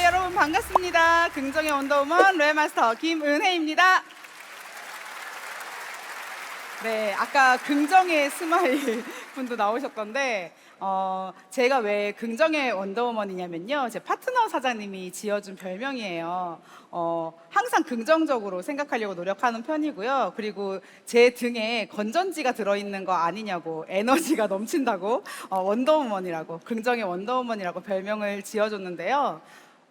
여러분 반갑습니다. 긍정의 원더우먼 로얄마스터 김은혜입니다. 네, 아까 긍정의 스마일 분도 나오셨던데 제가 왜 긍정의 원더우먼이냐면요, 제 파트너 사장님이 지어준 별명이에요. 항상 긍정적으로 생각하려고 노력하는 편이고요. 그리고 제 등에 건전지가 들어있는 거 아니냐고, 에너지가 넘친다고 원더우먼이라고, 긍정의 원더우먼이라고 별명을 지어줬는데요.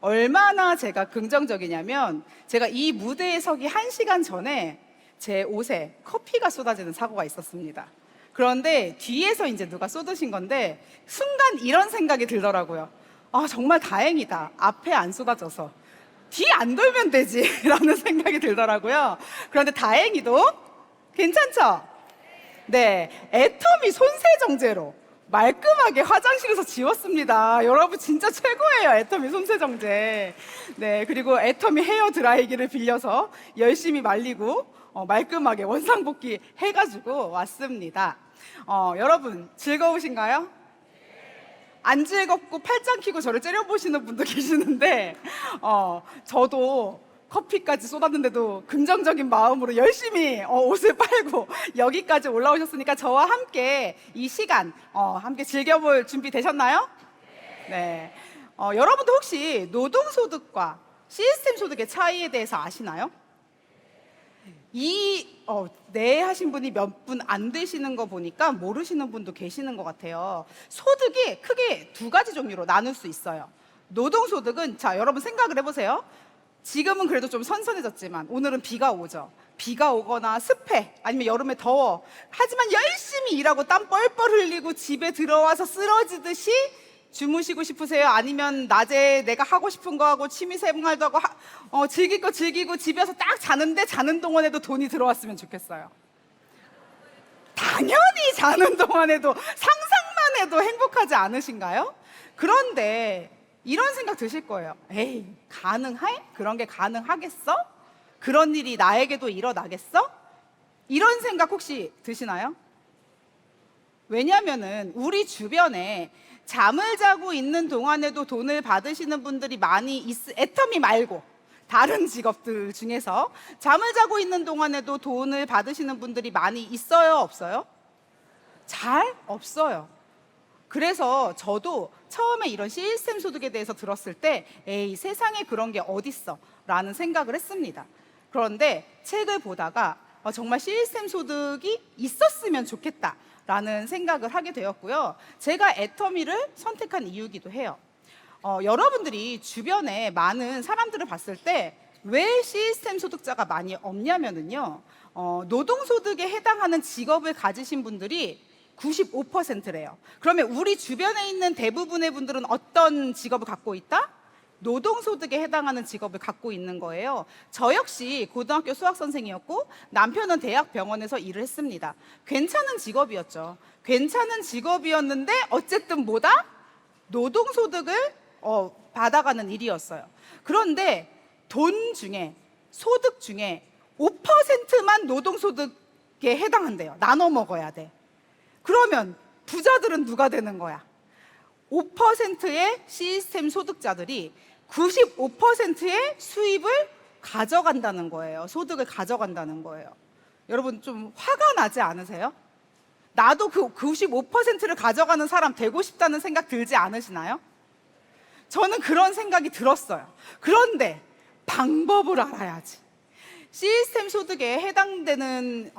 얼마나 제가 긍정적이냐면, 제가 이 무대에 서기 1시간 전에 제 옷에 커피가 쏟아지는 사고가 있었습니다. 그런데 뒤에서 이제 누가 쏟으신 건데 순간 이런 생각이 들더라고요. 아, 정말 다행이다. 앞에 안 쏟아져서. 뒤 안 돌면 되지 라는 생각이 들더라고요. 그런데 다행히도 괜찮죠? 네, 애터미 손세정제로 말끔하게 화장실에서 지웠습니다. 여러분 진짜 최고예요, 애터미 손세정제. 네, 그리고 애터미 헤어 드라이기를 빌려서 열심히 말리고 말끔하게 원상복귀 해가지고 왔습니다. 여러분 즐거우신가요? 안 즐겁고 팔짱 끼고 저를 째려보시는 분도 계시는데 저도 커피까지 쏟았는데도 긍정적인 마음으로 열심히 옷을 빨고 여기까지 올라오셨으니까 저와 함께 이 시간 함께 즐겨볼 준비 되셨나요? 네. 여러분도 혹시 노동소득과 시스템 소득의 차이에 대해서 아시나요? 네 하신 분이 몇 분 안 되시는 거 보니까 모르시는 분도 계시는 것 같아요. 소득이 크게 두 가지 종류로 나눌 수 있어요. 노동소득은, 자, 여러분 생각을 해보세요. 지금은 그래도 좀 선선해졌지만 오늘은 비가 오죠. 비가 오거나 습해, 아니면 여름에 더워. 하지만 열심히 일하고 땀 뻘뻘 흘리고 집에 들어와서 쓰러지듯이 주무시고 싶으세요? 아니면 낮에 내가 하고 싶은 거 하고 취미생활도 하고 즐길 거 즐기고 집에 와서 딱 자는데 자는 동안에도 돈이 들어왔으면 좋겠어요? 당연히 자는 동안에도, 상상만 해도 행복하지 않으신가요? 그런데 이런 생각 드실 거예요. 에이, 가능해? 그런 게 가능하겠어? 그런 일이 나에게도 일어나겠어? 이런 생각 혹시 드시나요? 왜냐면은 우리 주변에 잠을 자고 있는 동안에도 돈을 받으시는 분들이 많이 애터미 말고 다른 직업들 중에서 잠을 자고 있는 동안에도 돈을 받으시는 분들이 많이 있어요, 없어요? 잘 없어요. 그래서 저도 처음에 이런 시스템 소득에 대해서 들었을 때 에이, 세상에 그런 게 어딨어 라는 생각을 했습니다. 그런데 책을 보다가 정말 시스템 소득이 있었으면 좋겠다 라는 생각을 하게 되었고요. 제가 애터미를 선택한 이유기도 해요. 여러분들이 주변에 많은 사람들을 봤을 때 왜 시스템 소득자가 많이 없냐면요, 노동소득에 해당하는 직업을 가지신 분들이 95%래요. 그러면 우리 주변에 있는 대부분의 분들은 어떤 직업을 갖고 있다? 노동소득에 해당하는 직업을 갖고 있는 거예요. 저 역시 고등학교 수학선생이었고 남편은 대학병원에서 일을 했습니다. 괜찮은 직업이었죠. 괜찮은 직업이었는데 어쨌든 뭐다? 노동소득을 받아가는 일이었어요. 그런데 돈 중에, 소득 중에 5%만 노동소득에 해당한대요. 나눠 먹어야 돼. 그러면 부자들은 누가 되는 거야? 5%의 시스템 소득자들이 95%의 수입을 가져간다는 거예요. 소득을 가져간다는 거예요. 여러분 좀 화가 나지 않으세요? 나도 그 95%를 가져가는 사람 되고 싶다는 생각 들지 않으시나요? 저는 그런 생각이 들었어요. 그런데 방법을 알아야지. 시스템 소득에 해당되는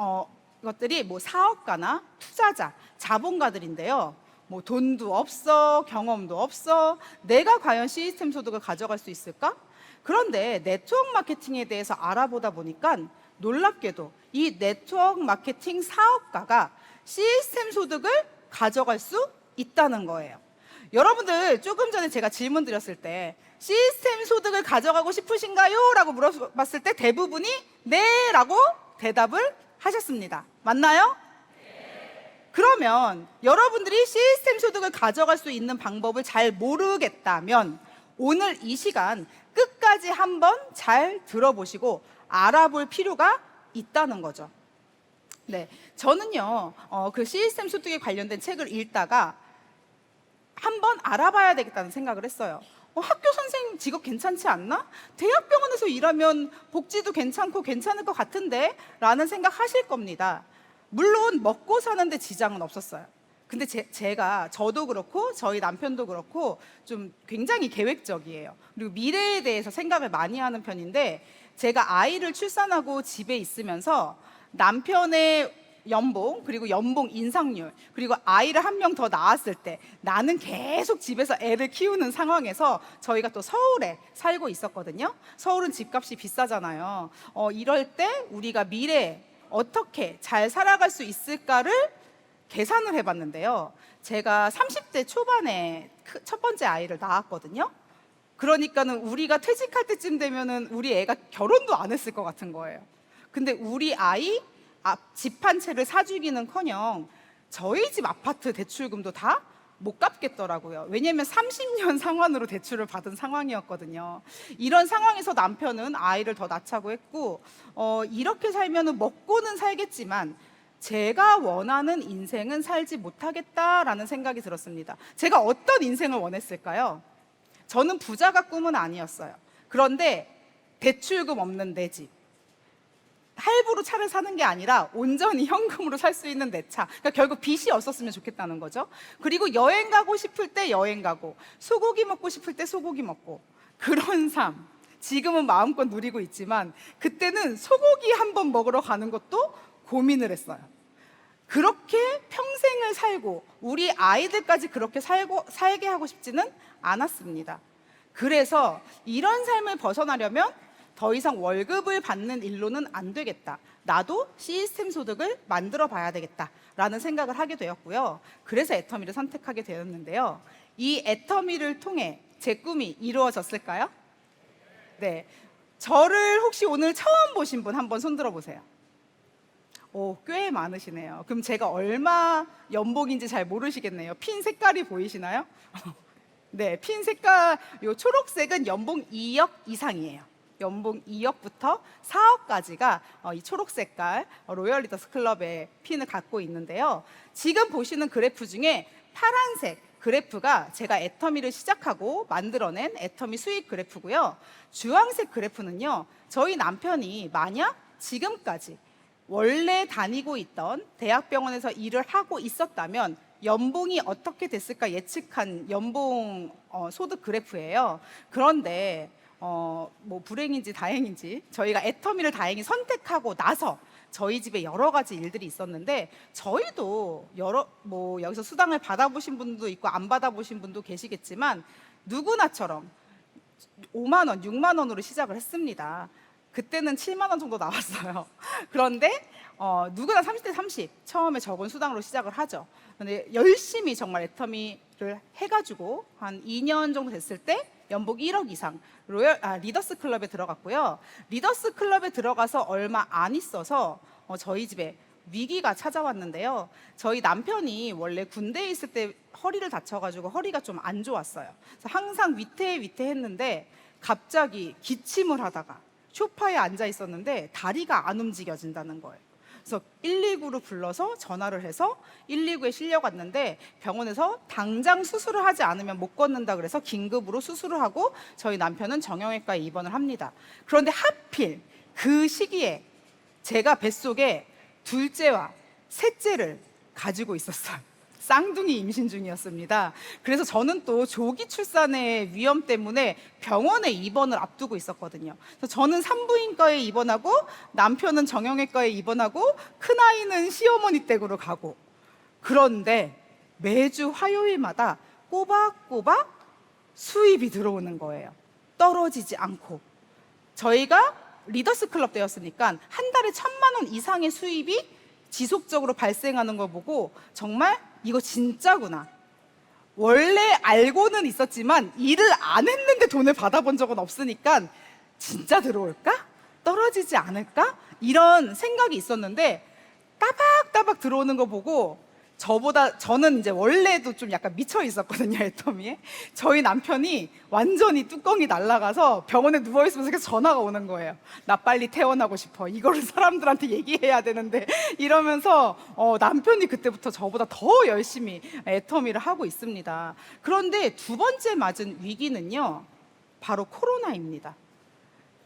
것들이 뭐 사업가나 투자자, 자본가들인데요. 뭐 돈도 없어, 경험도 없어, 내가 과연 시스템 소득을 가져갈 수 있을까? 그런데 네트워크 마케팅에 대해서 알아보다 보니까 놀랍게도 이 네트워크 마케팅 사업가가 시스템 소득을 가져갈 수 있다는 거예요. 여러분들 조금 전에 제가 질문 드렸을 때 시스템 소득을 가져가고 싶으신가요? 라고 물어봤을 때 대부분이 네 라고 대답을 하셨습니다. 맞나요? 그러면 여러분들이 시스템 소득을 가져갈 수 있는 방법을 잘 모르겠다면 오늘 이 시간 끝까지 한번 잘 들어보시고 알아볼 필요가 있다는 거죠. 네, 저는요 그 시스템 소득에 관련된 책을 읽다가 한번 알아봐야 되겠다는 생각을 했어요. 학교 직업 괜찮지 않나? 대학병원에서 일하면 복지도 괜찮고 괜찮을 것 같은데? 라는 생각 하실 겁니다. 물론 먹고 사는데 지장은 없었어요. 근데 저도 그렇고 저희 남편도 그렇고 좀 굉장히 계획적이에요. 그리고 미래에 대해서 생각을 많이 하는 편인데, 제가 아이를 출산하고 집에 있으면서 남편의 연봉, 그리고 연봉 인상률, 그리고 아이를 한 명 더 낳았을 때 나는 계속 집에서 애를 키우는 상황에서 저희가 또 서울에 살고 있었거든요. 서울은 집값이 비싸잖아요. 이럴 때 우리가 미래에 어떻게 잘 살아갈 수 있을까를 계산을 해봤는데요. 제가 30대 초반에 첫 번째 아이를 낳았거든요. 그러니까는 우리가 퇴직할 때쯤 되면은 우리 애가 결혼도 안 했을 것 같은 거예요. 근데 우리 아이 집 한 채를 사주기는커녕 저희 집 아파트 대출금도 다 못 갚겠더라고요. 왜냐하면 30년 상환으로 대출을 받은 상황이었거든요. 이런 상황에서 남편은 아이를 더 낳자고 했고, 이렇게 살면은 먹고는 살겠지만 제가 원하는 인생은 살지 못하겠다라는 생각이 들었습니다. 제가 어떤 인생을 원했을까요? 저는 부자가 꿈은 아니었어요. 그런데 대출금 없는 내 집, 할부로 차를 사는 게 아니라 온전히 현금으로 살 수 있는 내 차. 그러니까 결국 빚이 없었으면 좋겠다는 거죠. 그리고 여행 가고 싶을 때 여행 가고, 소고기 먹고 싶을 때 소고기 먹고, 그런 삶. 지금은 마음껏 누리고 있지만 그때는 소고기 한 번 먹으러 가는 것도 고민을 했어요. 그렇게 평생을 살고 우리 아이들까지 그렇게 살게 하고 싶지는 않았습니다. 그래서 이런 삶을 벗어나려면 더 이상 월급을 받는 일로는 안 되겠다. 나도 시스템 소득을 만들어 봐야 되겠다 라는 생각을 하게 되었고요. 그래서 애터미를 선택하게 되었는데요. 이 애터미를 통해 제 꿈이 이루어졌을까요? 네. 저를 혹시 오늘 처음 보신 분 한번 손들어 보세요. 오, 꽤 많으시네요. 그럼 제가 얼마 연봉인지 잘 모르시겠네요. 핀 색깔이 보이시나요? 네, 핀 색깔, 요 초록색은 연봉 2억 이상이에요. 연봉 2억부터 4억까지가 이 초록 색깔 로열 리더스 클럽의 핀을 갖고 있는데요. 지금 보시는 그래프 중에 파란색 그래프가 제가 애터미를 시작하고 만들어낸 애터미 수익 그래프고요. 주황색 그래프는요, 저희 남편이 만약 지금까지 원래 다니고 있던 대학병원에서 일을 하고 있었다면 연봉이 어떻게 됐을까 예측한 연봉 소득 그래프예요. 그런데 뭐 불행인지 다행인지 저희가 애터미를 다행히 선택하고 나서 저희 집에 여러 가지 일들이 있었는데, 저희도 여기서 수당을 받아보신 분도 있고 안 받아보신 분도 계시겠지만 누구나처럼 5만 원, 6만 원으로 시작을 했습니다. 그때는 7만 원 정도 나왔어요. 그런데 누구나 30대 30 처음에 적은 수당으로 시작을 하죠. 근데 열심히 정말 애터미를 해가지고 한 2년 정도 됐을 때 연봉 1억 이상 리더스 클럽에 들어갔고요. 리더스 클럽에 들어가서 얼마 안 있어서 저희 집에 위기가 찾아왔는데요. 저희 남편이 원래 군대에 있을 때 허리를 다쳐가지고 허리가 좀 안 좋았어요. 그래서 항상 위태위태했는데 갑자기 기침을 하다가 소파에 앉아 있었는데 다리가 안 움직여진다는 거예요. 그래서 119를 불러서 전화를 해서 119에 실려갔는데 병원에서 당장 수술을 하지 않으면 못 걷는다 그래서 긴급으로 수술을 하고 저희 남편은 정형외과에 입원을 합니다. 그런데 하필 그 시기에 제가 뱃속에 둘째와 셋째를 가지고 있었어요. 쌍둥이 임신 중이었습니다. 그래서 저는 또 조기 출산의 위험 때문에 병원에 입원을 앞두고 있었거든요. 그래서 저는 산부인과에 입원하고 남편은 정형외과에 입원하고 큰아이는 시어머니 댁으로 가고, 그런데 매주 화요일마다 꼬박꼬박 수입이 들어오는 거예요. 떨어지지 않고. 저희가 리더스 클럽 때였으니까 한 달에 1,000만 원 이상의 수입이 지속적으로 발생하는 걸 보고 정말 이거 진짜구나. 원래 알고는 있었지만 일을 안 했는데 돈을 받아본 적은 없으니까 진짜 들어올까? 떨어지지 않을까? 이런 생각이 있었는데 따박따박 들어오는 거 보고 저는 이제 원래도 좀 약간 미쳐 있었거든요, 애터미에. 저희 남편이 완전히 뚜껑이 날아가서 병원에 누워 있으면서 계속 전화가 오는 거예요. 나 빨리 퇴원하고 싶어. 이거를 사람들한테 얘기해야 되는데 이러면서 남편이 그때부터 저보다 더 열심히 애터미를 하고 있습니다. 그런데 두 번째 맞은 위기는요, 바로 코로나입니다.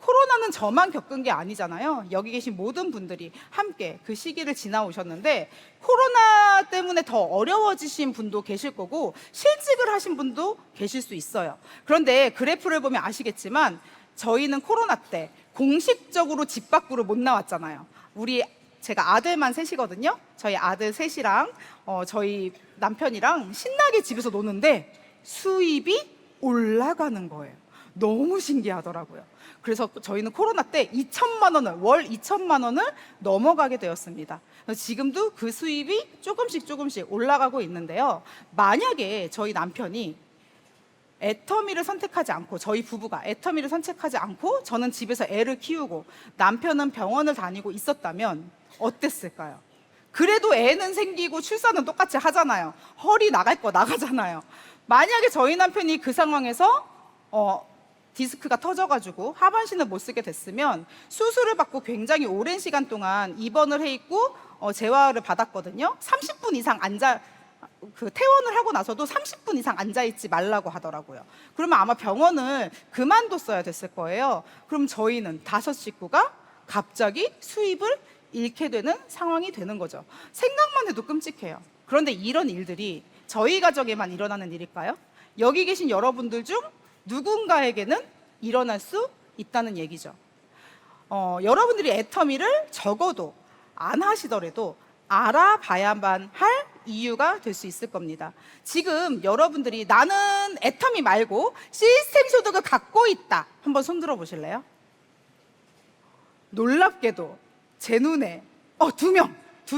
코로나는 저만 겪은 게 아니잖아요. 여기 계신 모든 분들이 함께 그 시기를 지나오셨는데 코로나 때문에 더 어려워지신 분도 계실 거고 실직을 하신 분도 계실 수 있어요. 그런데 그래프를 보면 아시겠지만 저희는 코로나 때 공식적으로 집 밖으로 못 나왔잖아요. 제가 아들만 셋이거든요. 저희 아들 셋이랑 저희 남편이랑 신나게 집에서 노는데 수입이 올라가는 거예요. 너무 신기하더라고요. 그래서 저희는 코로나 때 2천만 원을 월 2천만 원을 넘어가게 되었습니다. 지금도 그 수입이 조금씩 올라가고 있는데요. 만약에 저희 남편이 애터미를 선택하지 않고 저희 부부가 애터미를 선택하지 않고 저는 집에서 애를 키우고 남편은 병원을 다니고 있었다면 어땠을까요? 그래도 애는 생기고 출산은 똑같이 하잖아요. 허리 나갈 거 나가잖아요. 만약에 저희 남편이 그 상황에서 디스크가 터져가지고 하반신을 못 쓰게 됐으면 수술을 받고 굉장히 오랜 시간 동안 입원을 해 있고 재활을 받았거든요. 30분 이상 퇴원을 하고 나서도 30분 이상 앉아있지 말라고 하더라고요. 그러면 아마 병원을 그만뒀어야 됐을 거예요. 그럼 저희는 5식구가 갑자기 수입을 잃게 되는 상황이 되는 거죠. 생각만 해도 끔찍해요. 그런데 이런 일들이 저희 가정에만 일어나는 일일까요? 여기 계신 여러분들 중 누군가에게는 일어날 수 있다는 얘기죠. 여러분들이 애터미를 적어도 안 하시더라도 알아봐야만 할 이유가 될 수 있을 겁니다. 지금 여러분들이 나는 애터미 말고 시스템 소득을 갖고 있다. 한번 손 들어 보실래요? 놀랍게도 제 눈에 두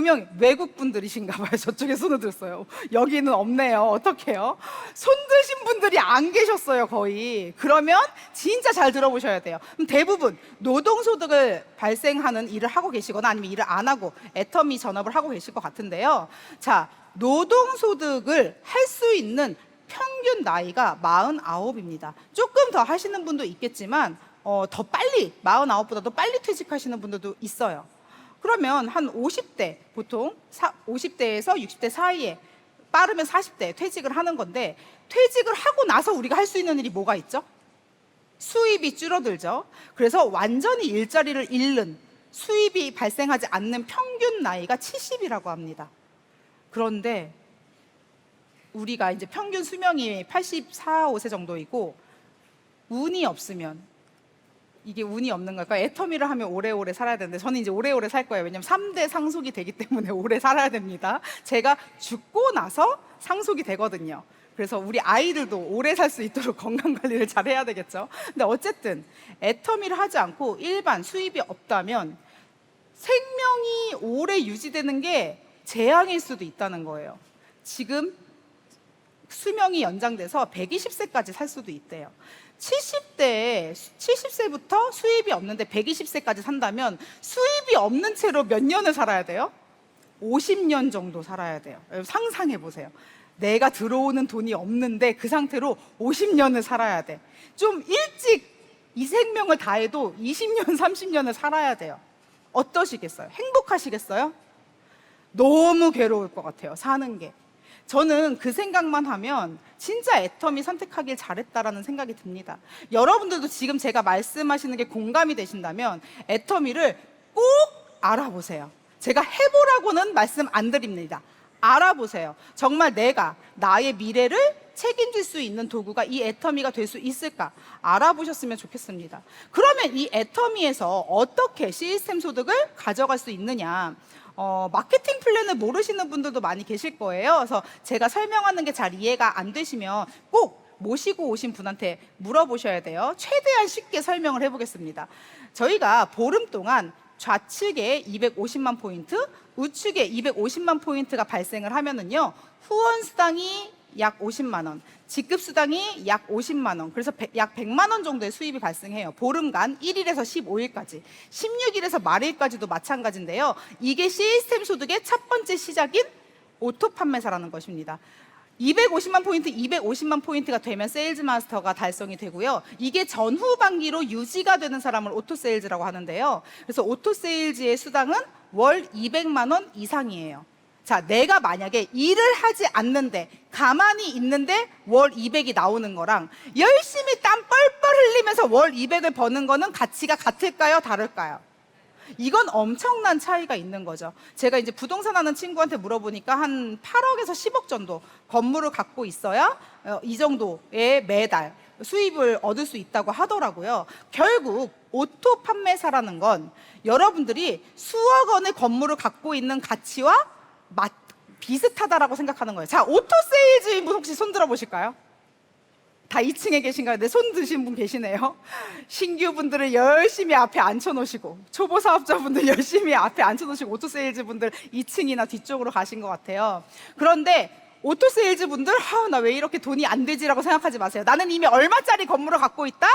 명 외국 분들이신가 봐요. 저쪽에 손을 들었어요. 여기는 없네요. 어떡해요? 손 드신 분들이 안 계셨어요, 거의. 그러면 진짜 잘 들어보셔야 돼요. 그럼 대부분 노동소득을 발생하는 일을 하고 계시거나 아니면 일을 안 하고 애터미 전업을 하고 계실 것 같은데요. 자, 노동소득을 할 수 있는 평균 나이가 49입니다. 조금 더 하시는 분도 있겠지만 더 빨리, 49보다 더 빨리 퇴직하시는 분들도 있어요. 그러면 한 50대, 보통 50대에서 60대 사이에 빠르면 40대 퇴직을 하는 건데 퇴직을 하고 나서 우리가 할 수 있는 일이 뭐가 있죠? 수입이 줄어들죠. 그래서 완전히 일자리를 잃는 수입이 발생하지 않는 평균 나이가 70이라고 합니다. 그런데 우리가 이제 평균 수명이 84, 5세 정도이고 운이 없으면 이게 운이 없는 걸까요? 애터미를 하면 오래오래 살아야 되는데 저는 이제 오래오래 살 거예요. 왜냐면 3대 상속이 되기 때문에 오래 살아야 됩니다. 제가 죽고 나서 상속이 되거든요. 그래서 우리 아이들도 오래 살 수 있도록 건강관리를 잘 해야 되겠죠. 근데 어쨌든 애터미를 하지 않고 일반 수입이 없다면 생명이 오래 유지되는 게 재앙일 수도 있다는 거예요. 지금 수명이 연장돼서 120세까지 살 수도 있대요. 70세부터 수입이 없는데 120세까지 산다면 수입이 없는 채로 몇 년을 살아야 돼요? 50년 정도 살아야 돼요. 상상해 보세요. 내가 들어오는 돈이 없는데 그 상태로 50년을 살아야 돼. 좀 일찍 이 생명을 다해도 20년, 30년을 살아야 돼요. 어떠시겠어요? 행복하시겠어요? 너무 괴로울 것 같아요, 사는 게. 저는 그 생각만 하면 진짜 애터미 선택하길 잘했다라는 생각이 듭니다. 여러분들도 지금 제가 말씀하시는 게 공감이 되신다면 애터미를 꼭 알아보세요. 제가 해보라고는 말씀 안 드립니다. 알아보세요. 정말 내가 나의 미래를 책임질 수 있는 도구가 이 애터미가 될 수 있을까 알아보셨으면 좋겠습니다. 그러면 이 애터미에서 어떻게 시스템 소득을 가져갈 수 있느냐, 마케팅 플랜을 모르시는 분들도 많이 계실 거예요. 그래서 제가 설명하는 게 잘 이해가 안 되시면 꼭 모시고 오신 분한테 물어보셔야 돼요. 최대한 쉽게 설명을 해보겠습니다. 저희가 보름 동안 좌측에 250만 포인트, 우측에 250만 포인트가 발생을 하면은요, 후원 수당이 약 50만 원, 직급 수당이 약 50만 원, 그래서 약 100만 원 정도의 수입이 발생해요. 보름간 1일에서 15일까지, 16일에서 말일까지도 마찬가지인데요. 이게 시스템 소득의 첫 번째 시작인 오토 판매사라는 것입니다. 250만 포인트, 250만 포인트가 되면 세일즈 마스터가 달성이 되고요. 이게 전후반기로 유지가 되는 사람을 오토 세일즈라고 하는데요. 그래서 오토 세일즈의 수당은 월 200만 원 이상이에요. 자, 내가 만약에 일을 하지 않는데 가만히 있는데 월 200이 나오는 거랑 열심히 땀 뻘뻘 흘리면서 월 200을 버는 거는 가치가 같을까요? 다를까요? 이건 엄청난 차이가 있는 거죠. 제가 이제 부동산 하는 친구한테 물어보니까 한 8억에서 10억 정도 건물을 갖고 있어야 이 정도의 매달 수입을 얻을 수 있다고 하더라고요. 결국 오토 판매사라는 건 여러분들이 수억 원의 건물을 갖고 있는 가치와 비슷하다라고 생각하는 거예요. 자, 오토 세일즈인 분 혹시 손 들어 보실까요? 다 2층에 계신가요? 네, 손 드신 분 계시네요. 신규 분들을 열심히 앞에 앉혀놓으시고, 초보 사업자분들 열심히 앞에 앉혀놓으시고, 오토세일즈 분들 2층이나 뒤쪽으로 가신 것 같아요. 그런데 오토세일즈 분들, 나 왜 이렇게 돈이 안 되지라고 생각하지 마세요. 나는 이미 얼마짜리 건물을 갖고 있다?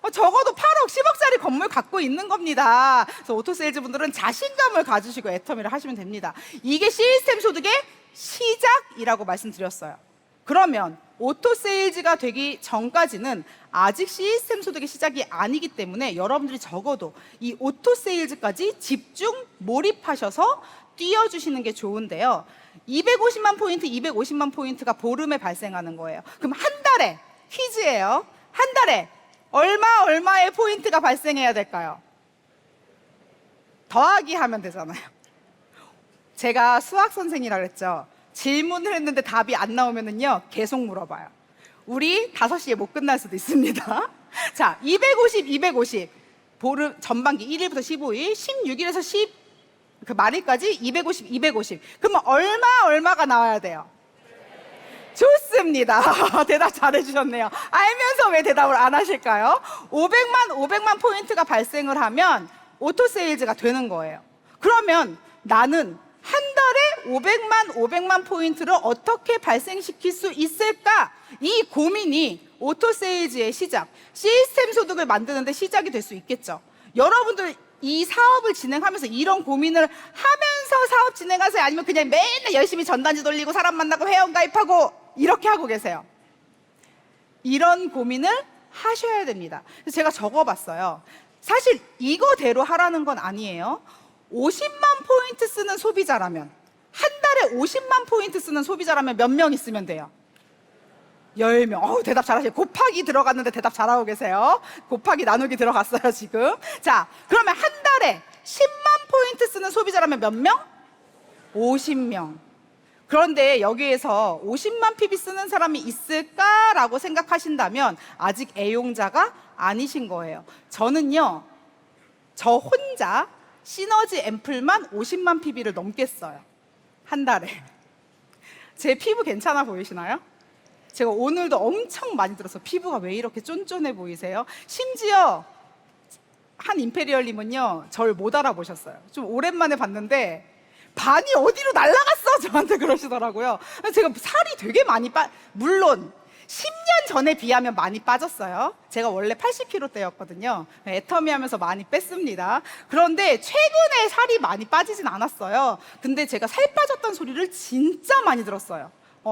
적어도 8억, 10억짜리 건물 갖고 있는 겁니다. 그래서 오토세일즈 분들은 자신감을 가지시고 애터미를 하시면 됩니다. 이게 시스템 소득의 시작이라고 말씀드렸어요. 그러면 오토세일즈가 되기 전까지는 아직 시스템 소득의 시작이 아니기 때문에 여러분들이 적어도 이 오토세일즈까지 집중 몰입하셔서 뛰어주시는 게 좋은데요. 250만 포인트, 250만 포인트가 보름에 발생하는 거예요. 그럼 한 달에, 퀴즈예요. 한 달에 얼마의 포인트가 발생해야 될까요? 더하기 하면 되잖아요. 제가 수학 선생이라 그랬죠. 질문을 했는데 답이 안 나오면은요, 계속 물어봐요. 우리 5시에 못 끝날 수도 있습니다. 자, 250. 보름 전반기 1일부터 15일, 16일에서 10 말일까지 250. 그러면 얼마가 나와야 돼요? 좋습니다. 대답 잘해주셨네요. 알면서 왜 대답을 안 하실까요? 500만 포인트가 발생을 하면 오토세일즈가 되는 거예요. 그러면 나는 한 달에 500만 포인트를 어떻게 발생시킬 수 있을까? 이 고민이 오토세일즈의 시작, 시스템 소득을 만드는데 시작이 될 수 있겠죠. 여러분들 이 사업을 진행하면서 이런 고민을 하면서 사업 진행하세요? 아니면 그냥 맨날 열심히 전단지 돌리고 사람 만나고 회원 가입하고 이렇게 하고 계세요? 이런 고민을 하셔야 됩니다. 그래서 제가 적어봤어요. 사실 이거대로 하라는 건 아니에요. 50만 포인트 쓰는 소비자라면, 한 달에 50만 포인트 쓰는 소비자라면 몇 명 있으면 돼요? 10명. 대답 잘하세요. 곱하기 들어갔는데 대답 잘하고 계세요. 곱하기 나누기 들어갔어요, 지금. 자, 그러면 한 달에 10만 포인트 쓰는 소비자라면 몇 명? 50명. 그런데 여기에서 50만 PB 쓰는 사람이 있을까라고 생각하신다면 아직 애용자가 아니신 거예요. 저는요, 저 혼자 시너지 앰플만 50만 PB를 넘겠어요. 한 달에. 제 피부 괜찮아 보이시나요? 제가 오늘도 엄청 많이 들어서 피부가 왜 이렇게 쫀쫀해 보이세요? 심지어 한 임페리얼님은요, 저를 못 알아보셨어요. 좀 오랜만에 봤는데 반이 어디로 날아갔어? 저한테 그러시더라고요. 제가 살이 되게 많이 물론 10년 전에 비하면 많이 빠졌어요. 제가 원래 80kg대였거든요. 애터미 하면서 많이 뺐습니다. 그런데 최근에 살이 많이 빠지진 않았어요. 근데 제가 살 빠졌다는 소리를 진짜 많이 들었어요.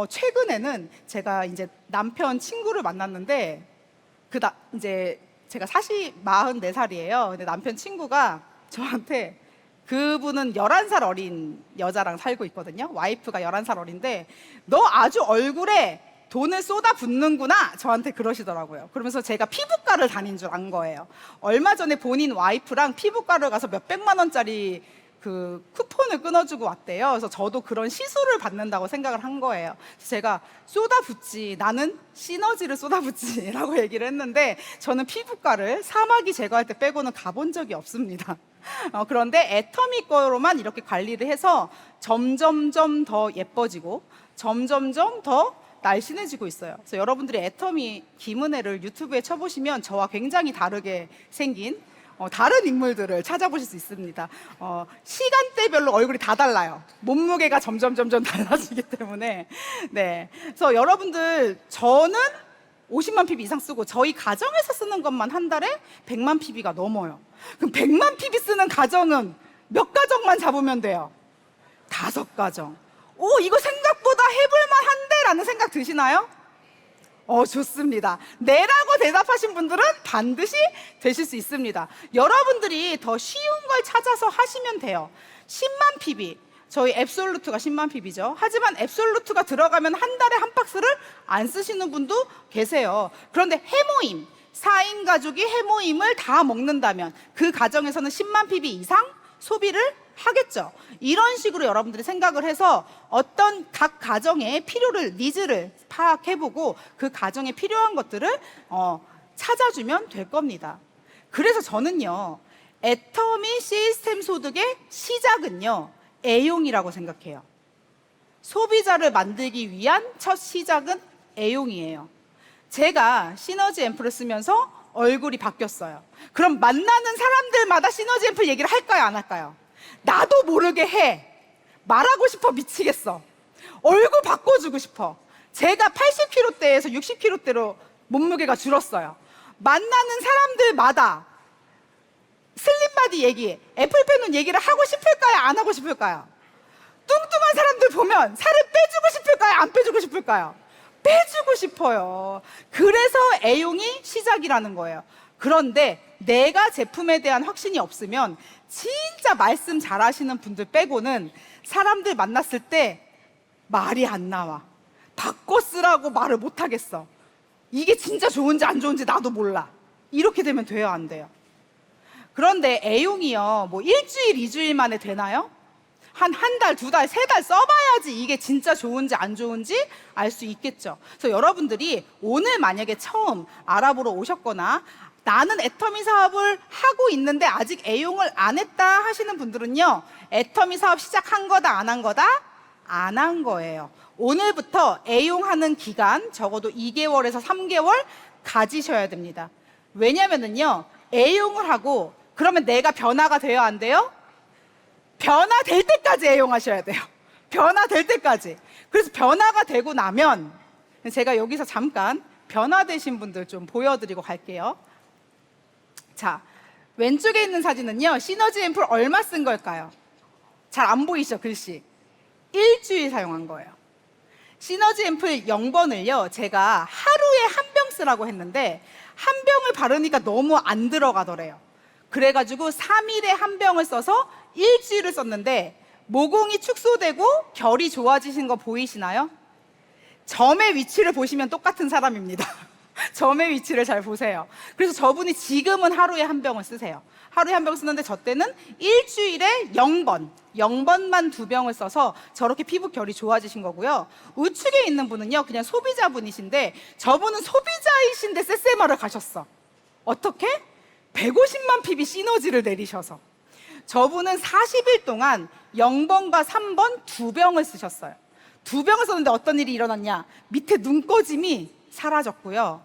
최근에는 제가 이제 남편 친구를 만났는데 이제 제가 44살이에요. 근데 남편 친구가 저한테, 그분은 11살 어린 여자랑 살고 있거든요. 와이프가 11살 어린데, 너 아주 얼굴에 돈을 쏟아붓는구나, 저한테 그러시더라고요. 그러면서 제가 피부과를 다닌 줄 안 거예요. 얼마 전에 본인 와이프랑 피부과를 가서 몇백만 원짜리 그 쿠폰을 끊어주고 왔대요. 그래서 저도 그런 시술을 받는다고 생각을 한 거예요. 그래서 제가 쏟아붓지, 나는 시너지를 쏟아붓지 라고 얘기를 했는데, 저는 피부과를 사마귀 제거할 때 빼고는 가본 적이 없습니다. 그런데 애터미 거로만 이렇게 관리를 해서 점점점 더 예뻐지고 점점점 더 날씬해지고 있어요. 그래서 여러분들이 애터미 김은혜를 유튜브에 쳐보시면 저와 굉장히 다르게 생긴 다른 인물들을 찾아보실 수 있습니다. 시간대별로 얼굴이 다 달라요. 몸무게가 점점 달라지기 때문에. 네. 그래서 여러분들, 저는 50만 PB 이상 쓰고 저희 가정에서 쓰는 것만 한 달에 100만 PB가 넘어요. 그럼 100만 PB 쓰는 가정은 몇 가정만 잡으면 돼요? 5가정. 이거 생각보다 해볼만한데? 라는 생각 드시나요? 좋습니다. 네라고 대답하신 분들은 반드시 되실 수 있습니다. 여러분들이 더 쉬운 걸 찾아서 하시면 돼요. 10만 PB. 저희 앱솔루트가 10만 pp죠. 하지만 앱솔루트가 들어가면 한 달에 한 박스를 안 쓰시는 분도 계세요. 그런데 해모임, 4인 가족이 해모임을 다 먹는다면 그 가정에서는 10만 pp 이상 소비를 하겠죠. 이런 식으로 여러분들이 생각을 해서 어떤 각 가정의 필요를, 니즈를 파악해보고 그 가정에 필요한 것들을 찾아주면 될 겁니다. 그래서 저는요, 애터미 시스템 소득의 시작은요, 애용이라고 생각해요. 소비자를 만들기 위한 첫 시작은 애용이에요. 제가 시너지 앰플을 쓰면서 얼굴이 바뀌었어요. 그럼 만나는 사람들마다 시너지 앰플 얘기를 할까요, 안 할까요? 나도 모르게 해. 말하고 싶어 미치겠어. 얼굴 바꿔주고 싶어. 제가 80kg대에서 60kg대로 몸무게가 줄었어요. 만나는 사람들마다 슬림바디 얘기, 애플펜은 얘기를 하고 싶을까요, 안 하고 싶을까요? 뚱뚱한 사람들 보면 살을 빼주고 싶을까요, 안 빼주고 싶을까요? 빼주고 싶어요. 그래서 애용이 시작이라는 거예요. 그런데 내가 제품에 대한 확신이 없으면 진짜 말씀 잘하시는 분들 빼고는 사람들 만났을 때 말이 안 나와. 바꿔 쓰라고 말을 못 하겠어. 이게 진짜 좋은지 안 좋은지 나도 몰라. 이렇게 되면 돼요, 안 돼요? 그런데 애용이요, 뭐 일주일, 2주일 만에 되나요? 한 달, 2달, 3달 써봐야지 이게 진짜 좋은지 안 좋은지 알 수 있겠죠. 그래서 여러분들이 오늘 만약에 처음 알아보러 오셨거나 나는 애터미 사업을 하고 있는데 아직 애용을 안 했다 하시는 분들은요, 애터미 사업 시작한 거다, 안 한 거다? 안 한 거예요. 오늘부터 애용하는 기간 적어도 2개월에서 3개월 가지셔야 됩니다. 왜냐면은요, 애용을 하고 그러면 내가 변화가 돼요, 안 돼요? 변화될 때까지 애용하셔야 돼요. 변화될 때까지. 그래서 변화가 되고 나면 제가 여기서 잠깐 변화되신 분들 좀 보여드리고 갈게요. 자, 왼쪽에 있는 사진은요, 시너지 앰플 얼마 쓴 걸까요? 잘 안 보이시죠, 글씨? 일주일 사용한 거예요. 시너지 앰플 0번을요, 제가 하루에 한 병 쓰라고 했는데 한 병을 바르니까 너무 안 들어가더래요. 그래가지고 3일에 한 병을 써서 일주일을 썼는데 모공이 축소되고 결이 좋아지신 거 보이시나요? 점의 위치를 보시면 똑같은 사람입니다. 점의 위치를 잘 보세요. 그래서 저분이 지금은 하루에 한 병을 쓰세요. 하루에 한 병 쓰는데 저 때는 일주일에 0번만 2병을 써서 저렇게 피부 결이 좋아지신 거고요. 우측에 있는 분은요, 그냥 소비자분이신데 저분은 소비자이신데 세세마를 가셨어. 어떻게? 150만 ppb 시너지를 내리셔서. 저분은 40일 동안 0번과 3번 2병을 쓰셨어요. 2병을 썼는데 어떤 일이 일어났냐? 밑에 눈꺼짐이 사라졌고요,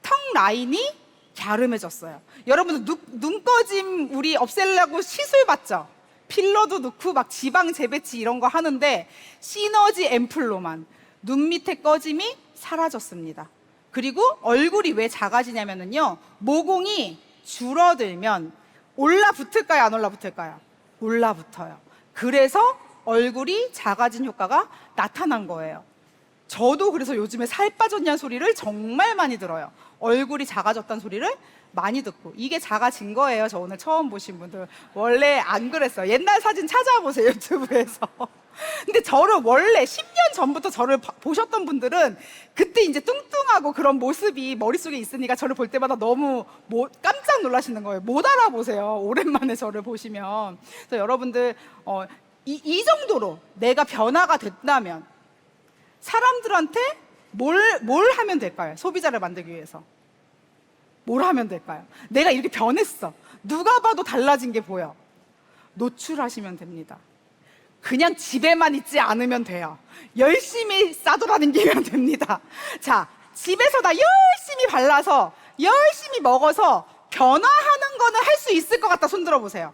턱 라인이 갸름해졌어요. 여러분들 눈꺼짐 우리 없애려고 시술 받죠? 필러도 넣고 막 지방 재배치 이런 거 하는데 시너지 앰플로만 눈 밑에 꺼짐이 사라졌습니다. 그리고 얼굴이 왜 작아지냐면요, 모공이 줄어들면 올라붙을까요, 안 올라붙을까요? 올라붙어요. 그래서 얼굴이 작아진 효과가 나타난 거예요. 저도 그래서 요즘에 살 빠졌냐는 소리를 정말 많이 들어요. 얼굴이 작아졌다는 소리를 많이 듣고. 이게 작아진 거예요. 저 오늘 처음 보신 분들. 원래 안 그랬어요. 옛날 사진 찾아보세요, 유튜브에서. 근데 저를 원래 10년 전부터 저를 보셨던 분들은 그때 이제 뚱뚱하고 그런 모습이 머릿속에 있으니까 저를 볼 때마다 너무 깜짝 놀라시는 거예요. 못 알아보세요, 오랜만에 저를 보시면. 그래서 여러분들 이 정도로 내가 변화가 됐다면 사람들한테 뭘 하면 될까요? 소비자를 만들기 위해서 뭘 하면 될까요? 내가 이렇게 변했어, 누가 봐도 달라진 게 보여. 노출하시면 됩니다. 그냥 집에만 있지 않으면 돼요. 열심히 싸돌아다니면 됩니다. 자, 집에서 다 열심히 발라서 열심히 먹어서 변화하는 거는 할 수 있을 것 같다. 손 들어보세요.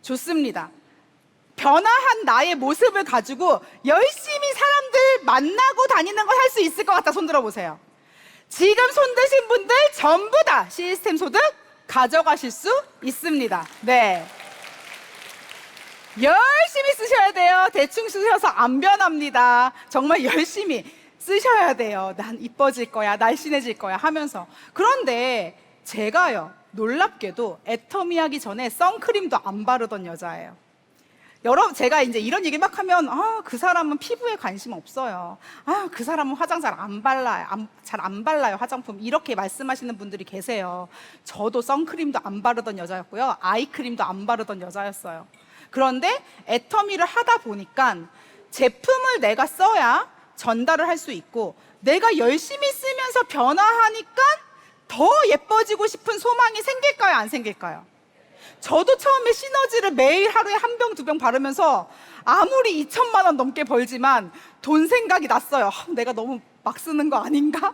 좋습니다. 변화한 나의 모습을 가지고 열심히 사람들 만나고 다니는 걸 할 수 있을 것 같다. 손 들어보세요. 지금 손 드신 분들 전부 다 시스템 소득 가져가실 수 있습니다. 네, 열심히 쓰셔야 돼요. 대충 쓰셔서 안 변합니다. 정말 열심히 쓰셔야 돼요. 난 이뻐질 거야, 날씬해질 거야 하면서. 그런데 제가요, 놀랍게도 애터미 하기 전에 선크림도 안 바르던 여자예요. 여러분, 제가 이제 이런 얘기 막 하면, 그 사람은 피부에 관심 없어요. 그 사람은 화장 잘 안 발라요. 잘 안 발라요, 화장품. 이렇게 말씀하시는 분들이 계세요. 저도 선크림도 안 바르던 여자였고요. 아이크림도 안 바르던 여자였어요. 그런데 애터미를 하다 보니까 제품을 내가 써야 전달을 할 수 있고, 내가 열심히 쓰면서 변화하니까 더 예뻐지고 싶은 소망이 생길까요, 안 생길까요? 저도 처음에 시너지를 매일 하루에 한 병, 두 병 바르면서 아무리 2천만 원 넘게 벌지만 돈 생각이 났어요. 내가 너무 막 쓰는 거 아닌가?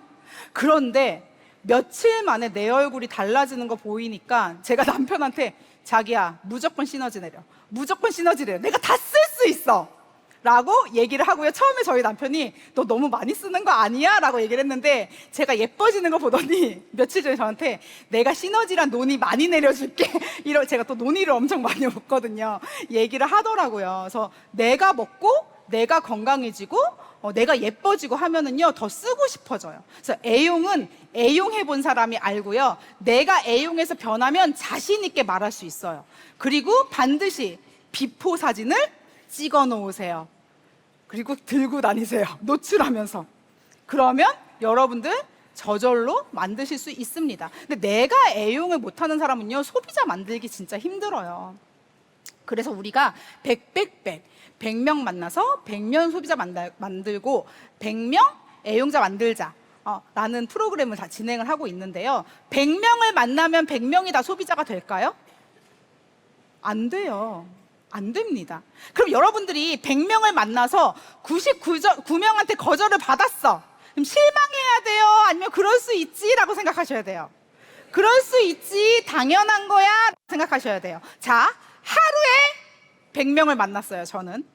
그런데 며칠 만에 내 얼굴이 달라지는 거 보이니까 제가 남편한테, 자기야, 무조건 시너지 내려. 무조건 시너지 내려. 내가 다 쓸 수 있어. 라고 얘기를 하고요. 처음에 저희 남편이 너 너무 많이 쓰는 거 아니야? 라고 얘기를 했는데, 제가 예뻐지는 거 보더니 며칠 전에 저한테 내가 시너지란 논의 많이 내려줄게. 제가 또 논의를 엄청 많이 먹거든요. 얘기를 하더라고요. 그래서 내가 먹고 내가 건강해지고 내가 예뻐지고 하면은요, 더 쓰고 싶어져요. 그래서 애용은 애용해 본 사람이 알고요. 내가 애용해서 변하면 자신 있게 말할 수 있어요. 그리고 반드시 비포 사진을 찍어 놓으세요. 그리고 들고 다니세요. 노출하면서. 그러면 여러분들 저절로 만드실 수 있습니다. 근데 내가 애용을 못하는 사람은요, 소비자 만들기 진짜 힘들어요. 그래서 우리가 100명 만나서 100명 소비자 만들고 100명 애용자 만들자 라는 프로그램을 다 진행을 하고 있는데요. 100명을 만나면 100명이 다 소비자가 될까요? 안 돼요. 안 됩니다. 그럼 여러분들이 100명을 만나서 99명한테 거절을 받았어. 그럼 실망해야 돼요? 아니면 그럴 수 있지? 라고 생각하셔야 돼요. 그럴 수 있지, 당연한 거야 생각하셔야 돼요. 자, 하루에 100명을 만났어요, 저는.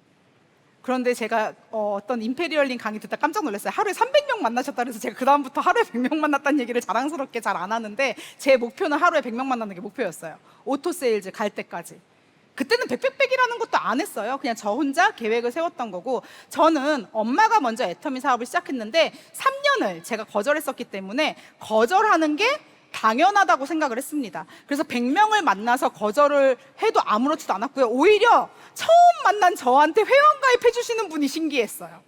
그런데 제가 어떤 임페리얼링 강의 듣다 깜짝 놀랐어요. 하루에 300명 만나셨다 그래서 제가 그다음부터 하루에 100명 만났다는 얘기를 자랑스럽게 잘 안 하는데, 제 목표는 하루에 100명 만나는 게 목표였어요. 오토세일즈 갈 때까지. 그때는 100이라는 것도 안 했어요. 그냥 저 혼자 계획을 세웠던 거고, 저는 엄마가 먼저 애터미 사업을 시작했는데 3년을 제가 거절했었기 때문에 거절하는 게 당연하다고 생각을 했습니다. 그래서 100명을 만나서 거절을 해도 아무렇지도 않았고요. 오히려 처음 만난 저한테 회원가입해 주시는 분이 신기했어요.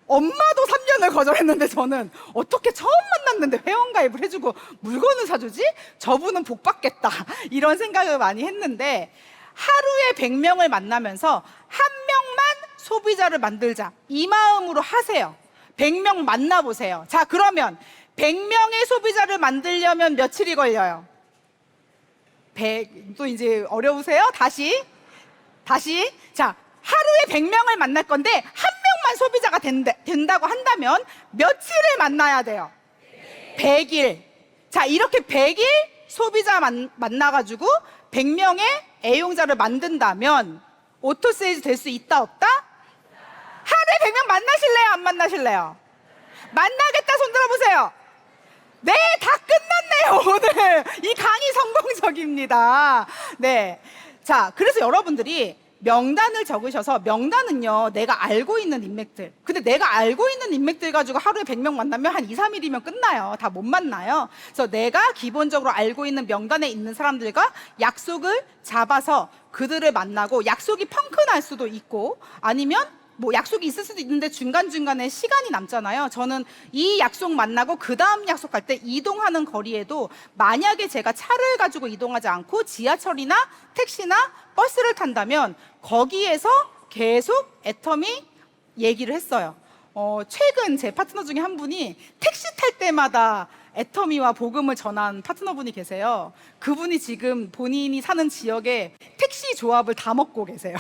엄마도 3년을 거절했는데 저는 어떻게 처음 만났는데 회원가입을 해주고 물건을 사주지? 저분은 복 받겠다, 이런 생각을 많이 했는데, 하루에 100명을 만나면서 한 명만 소비자를 만들자, 이 마음으로 하세요. 100명 만나보세요. 자, 그러면 100명의 소비자를 만들려면 며칠이 걸려요? 또 이제 어려우세요? 다시. 자, 하루에 100명을 만날 건데 한 명만 소비자가 된다고 한다면 며칠을 만나야 돼요? 100일. 자, 이렇게 100일 소비자 만나가지고 100명의 애용자를 만든다면 오토세일즈 될 수 있다, 없다? 하루에 100명 만나실래요, 안 만나실래요? 만나겠다 손 들어보세요. 네, 다 끝났네요. 오늘 이 강의 성공적입니다. 네, 자, 그래서 여러분들이 명단을 적으셔서, 명단은요, 내가 알고 있는 인맥들. 근데 내가 알고 있는 인맥들 가지고 하루에 100명 만나면 한 2, 3일이면 끝나요. 다 못 만나요. 그래서 내가 기본적으로 알고 있는 명단에 있는 사람들과 약속을 잡아서 그들을 만나고, 약속이 펑크날 수도 있고 아니면 뭐 약속이 있을 수도 있는데 중간중간에 시간이 남잖아요. 저는 이 약속 만나고 그 다음 약속 갈 때 이동하는 거리에도 만약에 제가 차를 가지고 이동하지 않고 지하철이나 택시나 버스를 탄다면 거기에서 계속 애터미 얘기를 했어요. 최근 제 파트너 중에 한 분이 택시 탈 때마다 애터미와 복음을 전한 파트너분이 계세요. 그분이 지금 본인이 사는 지역에 택시 조합을 다 먹고 계세요.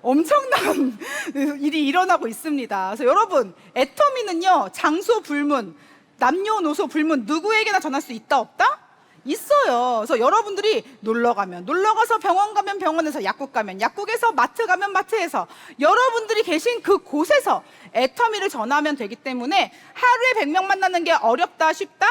엄청난 일이 일어나고 있습니다. 그래서 여러분, 애터미는요, 장소 불문, 남녀노소 불문, 누구에게나 전할 수 있다, 없다? 있어요. 그래서 여러분들이 놀러 가서, 병원 가면 병원에서, 약국 가면 약국에서, 마트 가면 마트에서, 여러분들이 계신 그 곳에서 애터미를 전하면 되기 때문에 하루에 100명 만나는 게 어렵다, 쉽다?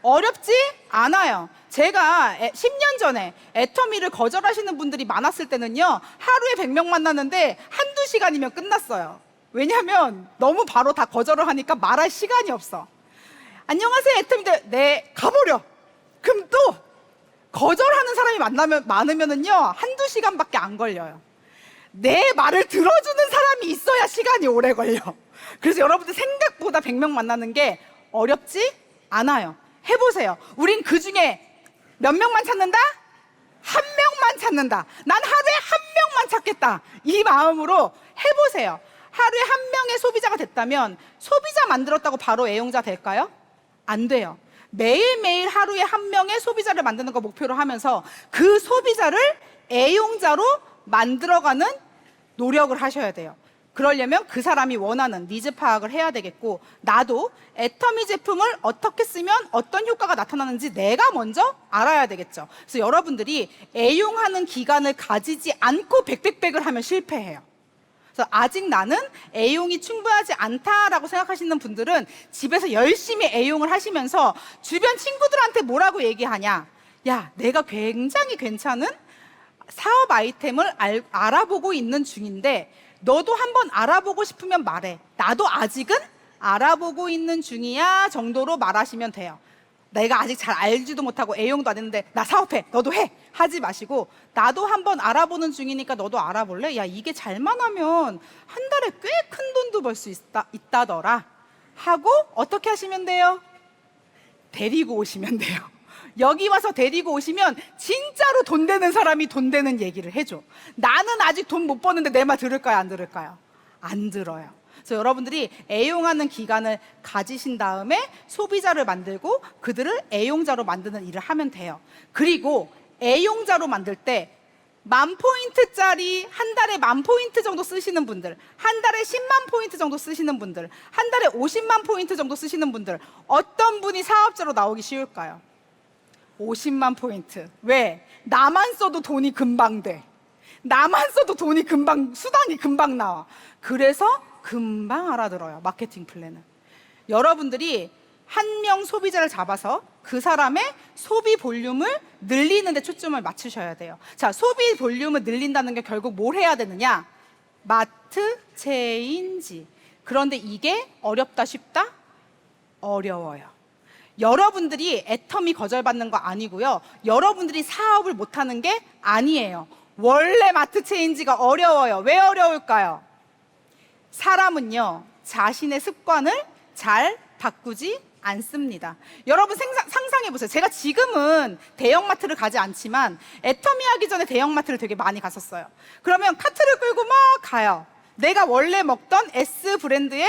어렵지 않아요. 제가 10년 전에 애터미를 거절하시는 분들이 많았을 때는요, 하루에 100명 만났는데 한두 시간이면 끝났어요. 왜냐하면 너무 바로 다 거절을 하니까 말할 시간이 없어. 안녕하세요, 애터미들. 네, 가버려. 그럼 또 거절하는 사람이 많으면은요, 한두 시간밖에 안 걸려요. 내 말을 들어주는 사람이 있어야 시간이 오래 걸려. 그래서 여러분들 생각보다 100명 만나는 게 어렵지 않아요. 해보세요. 우린 그 중에 몇 명만 찾는다? 한 명만 찾는다. 난 하루에 한 명만 찾겠다. 이 마음으로 해보세요. 하루에 한 명의 소비자가 됐다면 소비자 만들었다고 바로 애용자 될까요? 안 돼요. 매일매일 하루에 한 명의 소비자를 만드는 거 목표로 하면서 그 소비자를 애용자로 만들어가는 노력을 하셔야 돼요. 그러려면 그 사람이 원하는 니즈 파악을 해야 되겠고, 나도 애터미 제품을 어떻게 쓰면 어떤 효과가 나타나는지 내가 먼저 알아야 되겠죠. 그래서 여러분들이 애용하는 기간을 가지지 않고 백백백을 하면 실패해요. 그래서 아직 나는 애용이 충분하지 않다라고 생각하시는 분들은 집에서 열심히 애용을 하시면서 주변 친구들한테 뭐라고 얘기하냐? 야, 내가 굉장히 괜찮은 사업 아이템을 알아보고 있는 중인데 너도 한번 알아보고 싶으면 말해. 나도 아직은 알아보고 있는 중이야 정도로 말하시면 돼요. 내가 아직 잘 알지도 못하고 애용도 안 했는데 나 사업해, 너도 해 하지 마시고, 나도 한번 알아보는 중이니까 너도 알아볼래? 야, 이게 잘만 하면 한 달에 꽤 큰 돈도 벌 수 있다더라 하고 어떻게 하시면 돼요? 데리고 오시면 돼요. 여기 와서 데리고 오시면 진짜로 돈 되는 사람이 돈 되는 얘기를 해줘. 나는 아직 돈 못 버는데 내 말 들을까요? 안 들을까요? 안 들어요. 그래서 여러분들이 애용하는 기간을 가지신 다음에 소비자를 만들고 그들을 애용자로 만드는 일을 하면 돼요. 그리고 애용자로 만들 때 10,000포인트짜리 한 달에 10,000포인트 정도 쓰시는 분들, 한 달에 10만 포인트 정도 쓰시는 분들, 한 달에 50만 포인트 정도 쓰시는 분들, 어떤 분이 사업자로 나오기 쉬울까요? 50만 포인트. 왜? 나만 써도 돈이 금방 돼. 나만 써도 돈이 금방, 수당이 금방 나와. 그래서 금방 알아들어요, 마케팅 플랜은. 여러분들이 한 명 소비자를 잡아서 그 사람의 소비 볼륨을 늘리는 데 초점을 맞추셔야 돼요. 자, 소비 볼륨을 늘린다는 게 결국 뭘 해야 되느냐? 마트 체인지. 그런데 이게 어렵다 쉽다? 어려워요. 여러분들이 애터미 거절받는 거 아니고요. 여러분들이 사업을 못하는 게 아니에요. 원래 마트 체인지가 어려워요. 왜 어려울까요? 사람은요, 자신의 습관을 잘 바꾸지 않습니다. 여러분 상상해 보세요. 제가 지금은 대형마트를 가지 않지만 애터미 하기 전에 대형마트를 되게 많이 갔었어요. 그러면 카트를 끌고 막 가요. 내가 원래 먹던 S 브랜드의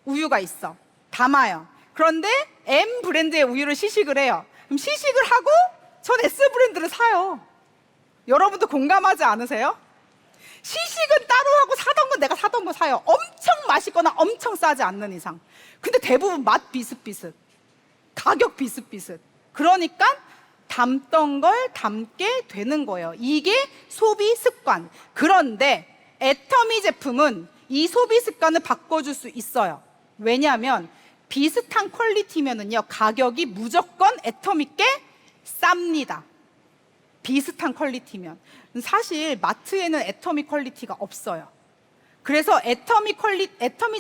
우유가 있어. 담아요. 그런데 M 브랜드의 우유를 시식을 해요. 그럼 시식을 하고 전 S 브랜드를 사요. 여러분도 공감하지 않으세요? 시식은 따로 하고 사던 건 내가 사던 거 사요. 엄청 맛있거나 엄청 싸지 않는 이상. 근데 대부분 맛 비슷비슷, 가격 비슷비슷. 그러니까 담던 걸 담게 되는 거예요. 이게 소비 습관. 그런데 애터미 제품은 이 소비 습관을 바꿔줄 수 있어요. 왜냐하면 비슷한 퀄리티면은요, 가격이 무조건 애터미께 쌉니다. 비슷한 퀄리티면. 사실 마트에는 애터미 퀄리티가 없어요. 그래서 애터미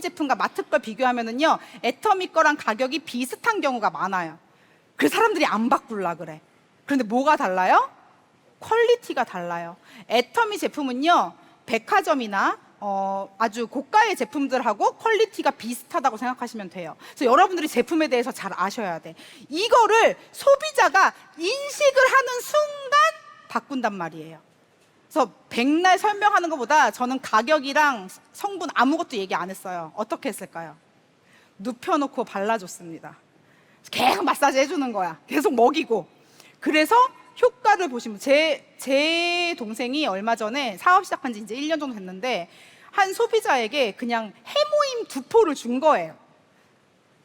제품과 마트 걸 비교하면은요, 애터미 거랑 가격이 비슷한 경우가 많아요. 그래서 사람들이 안 바꾸려 그래. 그런데 뭐가 달라요? 퀄리티가 달라요. 애터미 제품은요, 백화점이나 아주 고가의 제품들하고 퀄리티가 비슷하다고 생각하시면 돼요. 그래서 여러분들이 제품에 대해서 잘 아셔야 돼. 이거를 소비자가 인식을 하는 순간 바꾼단 말이에요. 그래서 백날 설명하는 것보다 저는 가격이랑 성분 아무것도 얘기 안 했어요. 어떻게 했을까요? 눕혀놓고 발라줬습니다. 계속 마사지 해주는 거야. 계속 먹이고. 그래서 효과를 보시면, 제 동생이 얼마 전에 사업 시작한 지 이제 1년 정도 됐는데 한 소비자에게 그냥 해모임 2포를 준 거예요.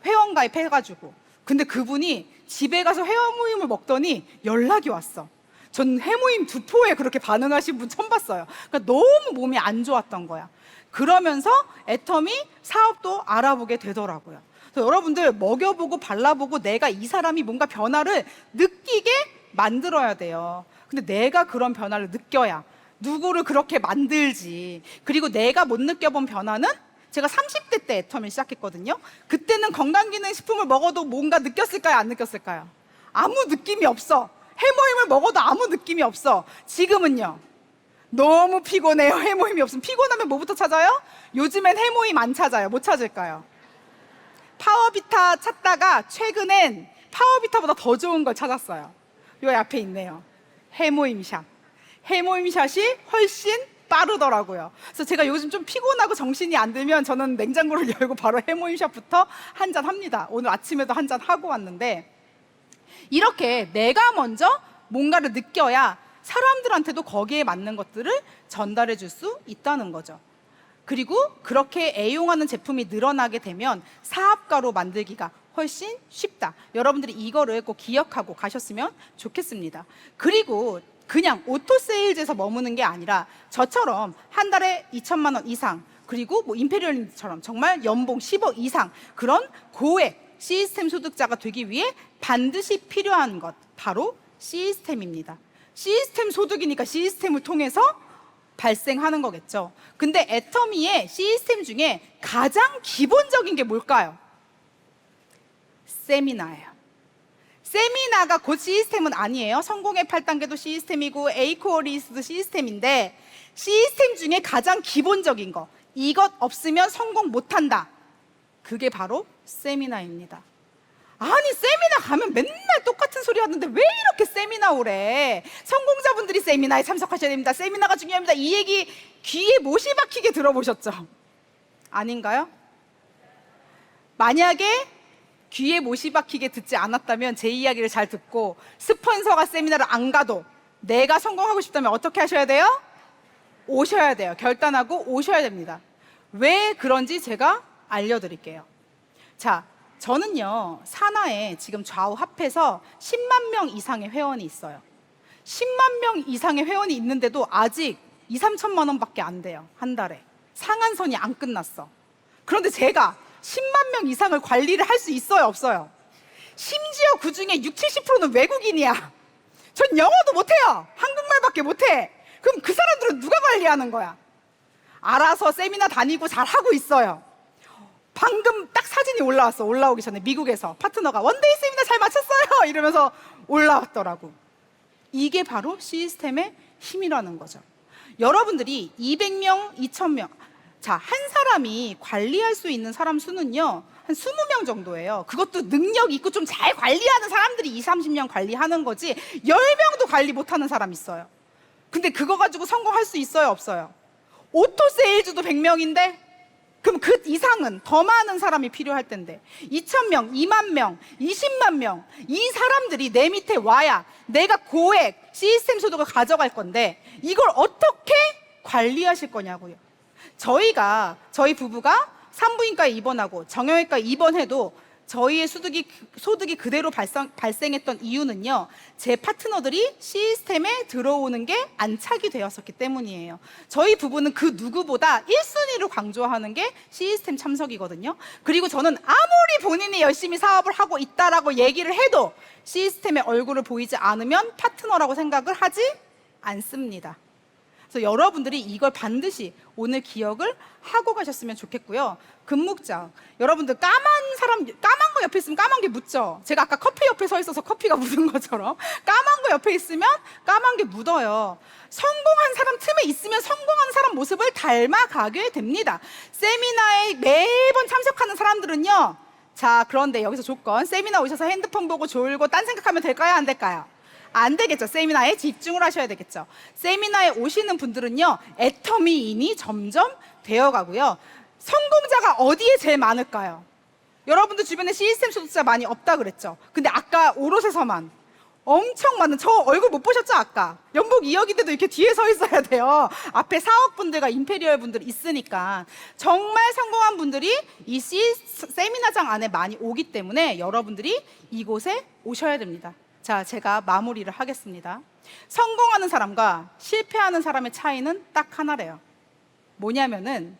회원가입 해가지고. 근데 그분이 집에 가서 해모임을 먹더니 연락이 왔어. 전 해모임 2포에 그렇게 반응하신 분 처음 봤어요. 그러니까 너무 몸이 안 좋았던 거야. 그러면서 애터미 사업도 알아보게 되더라고요. 그래서 여러분들 먹여보고 발라보고 내가 이 사람이 뭔가 변화를 느끼게 만들어야 돼요. 근데 내가 그런 변화를 느껴야 누구를 그렇게 만들지. 그리고 내가 못 느껴본 변화는, 제가 30대 때 애터미 시작했거든요. 그때는 건강기능식품을 먹어도 뭔가 느꼈을까요? 안 느꼈을까요? 아무 느낌이 없어. 해모임을 먹어도 아무 느낌이 없어. 지금은요, 너무 피곤해요. 해모임이 없으면. 피곤하면 뭐부터 찾아요? 요즘엔 해모임 안 찾아요. 뭐 찾을까요? 파워비타 찾다가 최근엔 파워비타보다 더 좋은 걸 찾았어요. 요 앞에 있네요. 해모임샷. 해모임샷이 훨씬 빠르더라고요. 그래서 제가 요즘 좀 피곤하고 정신이 안 들면 저는 냉장고를 열고 바로 해모임샷부터 한 잔 합니다. 오늘 아침에도 한 잔 하고 왔는데, 이렇게 내가 먼저 뭔가를 느껴야 사람들한테도 거기에 맞는 것들을 전달해 줄 수 있다는 거죠. 그리고 그렇게 애용하는 제품이 늘어나게 되면 사업가로 만들기가 훨씬 쉽다. 여러분들이 이거를 꼭 기억하고 가셨으면 좋겠습니다. 그리고 그냥 오토세일즈에서 머무는 게 아니라 저처럼 한 달에 2천만 원 이상, 그리고 뭐 임페리얼님처럼 정말 연봉 10억 이상, 그런 고액 시스템 소득자가 되기 위해 반드시 필요한 것, 바로 시스템입니다. 시스템 소득이니까 시스템을 통해서 발생하는 거겠죠. 근데 애터미의 시스템 중에 가장 기본적인 게 뭘까요? 세미나예요. 세미나가 곧 시스템은 아니에요. 성공의 8단계도 시스템이고 에이코어리스도 시스템인데, 시스템 중에 가장 기본적인 거, 이것 없으면 성공 못한다, 그게 바로 세미나입니다. 아니, 세미나 가면 맨날 똑같은 소리 하는데 왜 이렇게 세미나 오래? 성공자분들이 세미나에 참석하셔야 됩니다. 세미나가 중요합니다. 이 얘기 귀에 못이 박히게 들어보셨죠? 아닌가요? 만약에 귀에 못이 박히게 듣지 않았다면 제 이야기를 잘 듣고 스폰서가 세미나를 안 가도 내가 성공하고 싶다면 어떻게 하셔야 돼요? 오셔야 돼요. 결단하고 오셔야 됩니다. 왜 그런지 제가 알려드릴게요. 자, 저는요, 산하에 지금 좌우 합해서 10만 명 이상의 회원이 있어요. 10만 명 이상의 회원이 있는데도 아직 2, 3천만 원밖에 안 돼요. 한 달에. 상한선이 안 끝났어. 그런데 제가 10만 명 이상을 관리를 할 수 있어요, 없어요? 심지어 그 중에 60, 70%는 외국인이야. 전 영어도 못해요. 한국말밖에 못해. 그럼 그 사람들은 누가 관리하는 거야? 알아서 세미나 다니고 잘 하고 있어요. 방금 딱 사진이 올라왔어. 올라오기 전에 미국에서 파트너가 원데이 세미나 잘 마쳤어요 이러면서 올라왔더라고. 이게 바로 시스템의 힘이라는 거죠. 여러분들이 200명, 2000명, 자, 한 사람이 관리할 수 있는 사람 수는요, 한 20명 정도예요. 그것도 능력 있고 좀 잘 관리하는 사람들이 20, 30명 관리하는 거지 10명도 관리 못하는 사람 있어요. 근데 그거 가지고 성공할 수 있어요, 없어요? 오토세일즈도 100명인데 그럼 그 이상은 더 많은 사람이 필요할 텐데 2,000명, 2만 명, 20만 명, 이 사람들이 내 밑에 와야 내가 고액 시스템 소득을 가져갈 건데 이걸 어떻게 관리하실 거냐고요. 저희 부부가 산부인과에 입원하고 정형외과에 입원해도 저희의 소득이 그대로 발생했던 이유는요, 제 파트너들이 시스템에 들어오는 게 안착이 되었었기 때문이에요. 저희 부부는 그 누구보다 1순위로 강조하는 게 시스템 참석이거든요. 그리고 저는 아무리 본인이 열심히 사업을 하고 있다라고 얘기를 해도 시스템의 얼굴을 보이지 않으면 파트너라고 생각을 하지 않습니다. 그래서 여러분들이 이걸 반드시 오늘 기억을 하고 가셨으면 좋겠고요. 금묵장, 여러분들 까만 거 옆에 있으면 까만 게 묻죠. 제가 아까 커피 옆에 서 있어서 커피가 묻은 것처럼 까만 거 옆에 있으면 까만 게 묻어요. 성공한 사람 틈에 있으면 성공한 사람 모습을 닮아가게 됩니다. 세미나에 매번 참석하는 사람들은요, 자, 그런데 여기서 조건, 세미나 오셔서 핸드폰 보고 졸고 딴 생각하면 될까요, 안 될까요? 안 되겠죠. 세미나에 집중을 하셔야 되겠죠. 세미나에 오시는 분들은요, 애터미인이 점점 되어가고요. 성공자가 어디에 제일 많을까요? 여러분들 주변에 시스템 소득자 많이 없다 그랬죠. 근데 아까 오롯에서만 엄청 많은, 저 얼굴 못 보셨죠? 아까 연봉 2억인데도 이렇게 뒤에 서 있어야 돼요. 앞에 사업분들과 임페리얼 분들이 있으니까. 정말 성공한 분들이 이 세미나장 안에 많이 오기 때문에 여러분들이 이곳에 오셔야 됩니다. 자, 제가 마무리를 하겠습니다. 성공하는 사람과 실패하는 사람의 차이는 딱 하나래요. 뭐냐면은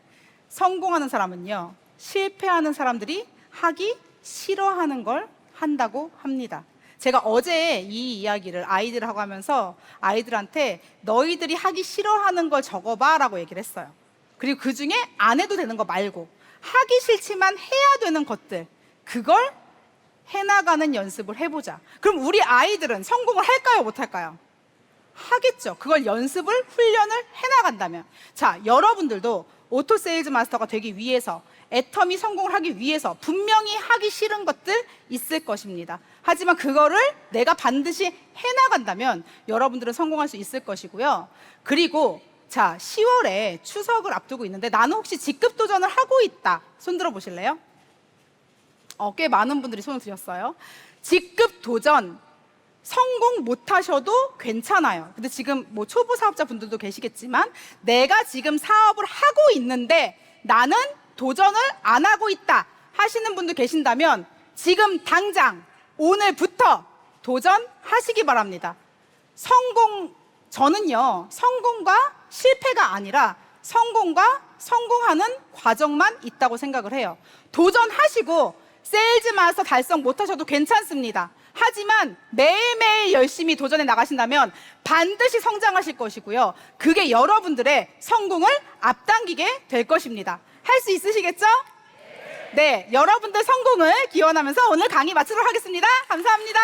성공하는 사람은요, 실패하는 사람들이 하기 싫어하는 걸 한다고 합니다. 제가 어제 이 이야기를 아이들하고 하면서 아이들한테 너희들이 하기 싫어하는 걸 적어봐 라고 얘기를 했어요. 그리고 그 중에 안 해도 되는 거 말고 하기 싫지만 해야 되는 것들, 그걸 해나가는 연습을 해보자. 그럼 우리 아이들은 성공을 할까요, 못할까요? 하겠죠. 그걸 연습을, 훈련을 해나간다면. 자, 여러분들도 오토 세일즈 마스터가 되기 위해서, 애터미 성공을 하기 위해서 분명히 하기 싫은 것들 있을 것입니다. 하지만 그거를 내가 반드시 해나간다면 여러분들은 성공할 수 있을 것이고요. 그리고 자, 10월에 추석을 앞두고 있는데 나는 혹시 직급 도전을 하고 있다. 손 들어 보실래요? 꽤 많은 분들이 손을 들었어요. 직급 도전 성공 못 하셔도 괜찮아요. 근데 지금 뭐 초보 사업자 분들도 계시겠지만 내가 지금 사업을 하고 있는데 나는 도전을 안 하고 있다 하시는 분도 계신다면 지금 당장 오늘부터 도전하시기 바랍니다. 저는요, 성공과 실패가 아니라 성공과 성공하는 과정만 있다고 생각을 해요. 도전하시고 세일즈 마스터 달성 못 하셔도 괜찮습니다. 하지만 매일매일 열심히 도전해 나가신다면 반드시 성장하실 것이고요. 그게 여러분들의 성공을 앞당기게 될 것입니다. 할 수 있으시겠죠? 네, 여러분들 성공을 기원하면서 오늘 강의 마치도록 하겠습니다. 감사합니다.